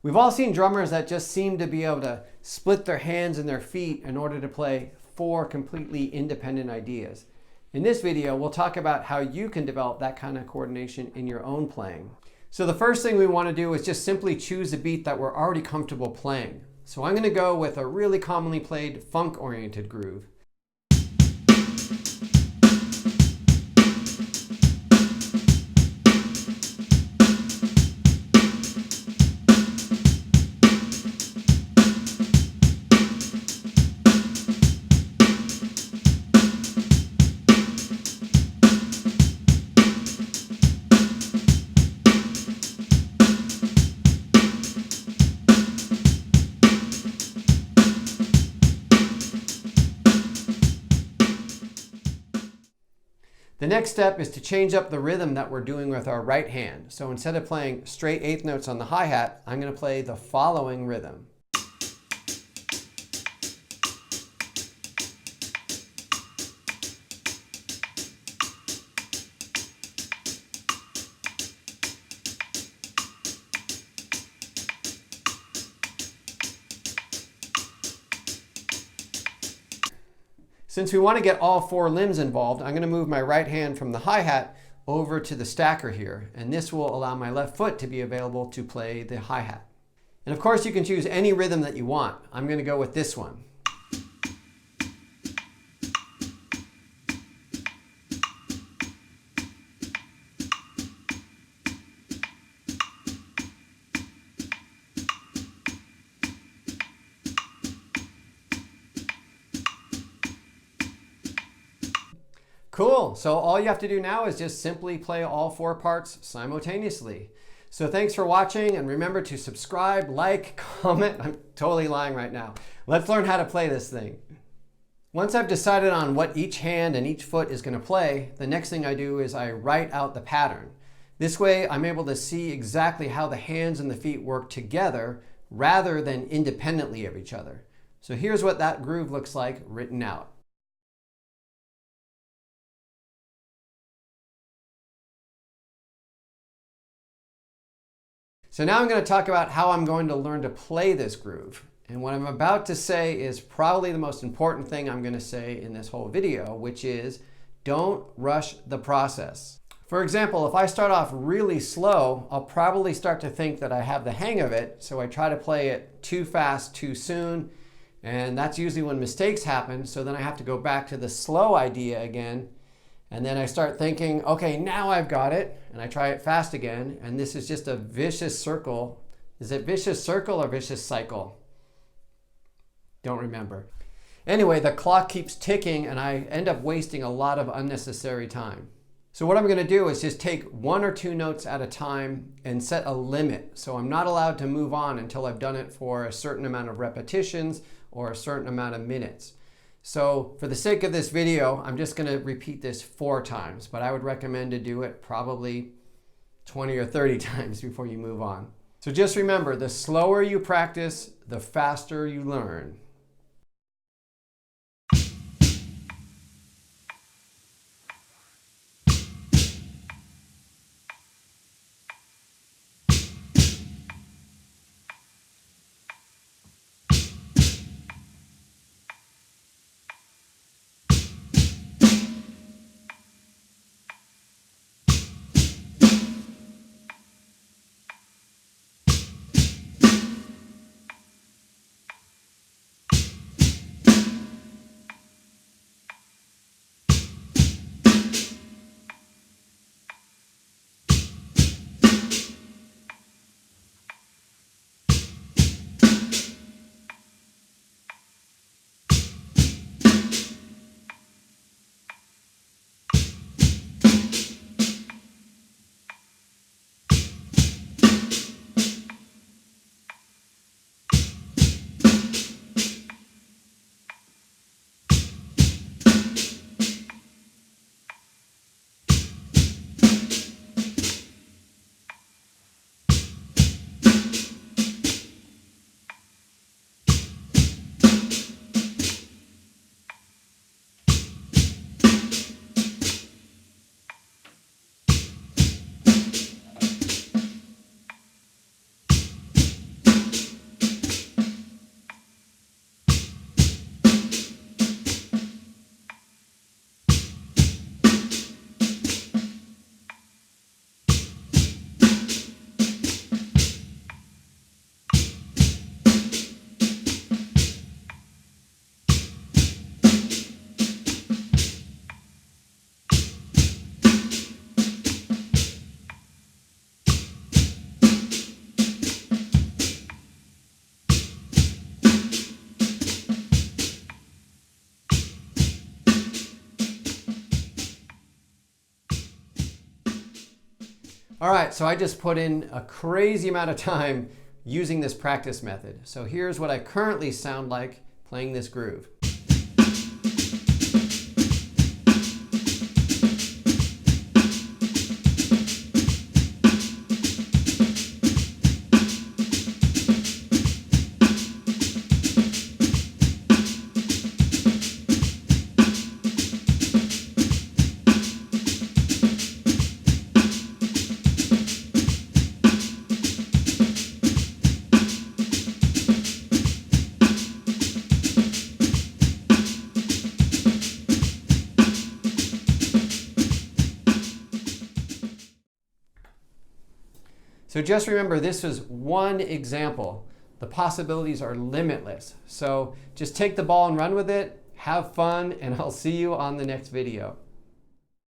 We've all seen drummers that just seem to be able to split their hands and their feet in order to play 4 completely independent ideas. In this video, we'll talk about how you can develop that kind of coordination in your own playing. So the first thing we want to do is just simply choose a beat that we're already comfortable playing. So I'm going to go with a really commonly played funk-oriented groove. The next step is to change up the rhythm that we're doing with our right hand. So instead of playing straight eighth notes on the hi-hat, I'm going to play the following rhythm. Since we want to get all 4 limbs involved, I'm going to move my right hand from the hi-hat over to the stacker here, and this will allow my left foot to be available to play the hi-hat. And of course you can choose any rhythm that you want. I'm going to go with this one. Cool, so all you have to do now is just simply play all 4 parts simultaneously. So thanks for watching, and remember to subscribe, like, comment. I'm totally lying right now. Let's learn how to play this thing. Once I've decided on what each hand and each foot is going to play, the next thing I do is I write out the pattern. This way I'm able to see exactly how the hands and the feet work together rather than independently of each other. So here's what that groove looks like written out. So now I'm going to talk about how I'm going to learn to play this groove. And what I'm about to say is probably the most important thing I'm going to say in this whole video, which is don't rush the process. For example, if I start off really slow, I'll probably start to think that I have the hang of it, so I try to play it too fast, too soon, and that's usually when mistakes happen, so then I have to go back to the slow idea again. And then I start thinking, okay, now I've got it, and I try it fast again, and this is just a vicious circle. Is it vicious circle or vicious cycle? Don't remember. Anyway, the clock keeps ticking, and I end up wasting a lot of unnecessary time. So what I'm going to do is just take 1 or 2 notes at a time and set a limit. So I'm not allowed to move on until I've done it for a certain amount of repetitions or a certain amount of minutes. So for the sake of this video, I'm just going to repeat this 4 times, but I would recommend to do it probably 20 or 30 times before you move on. So just remember, the slower you practice, the faster you learn. All right, so I just put in a crazy amount of time using this practice method. So here's what I currently sound like playing this groove. So just remember, this was one example. The possibilities are limitless. So just take the ball and run with it, have fun, and I'll see you on the next video.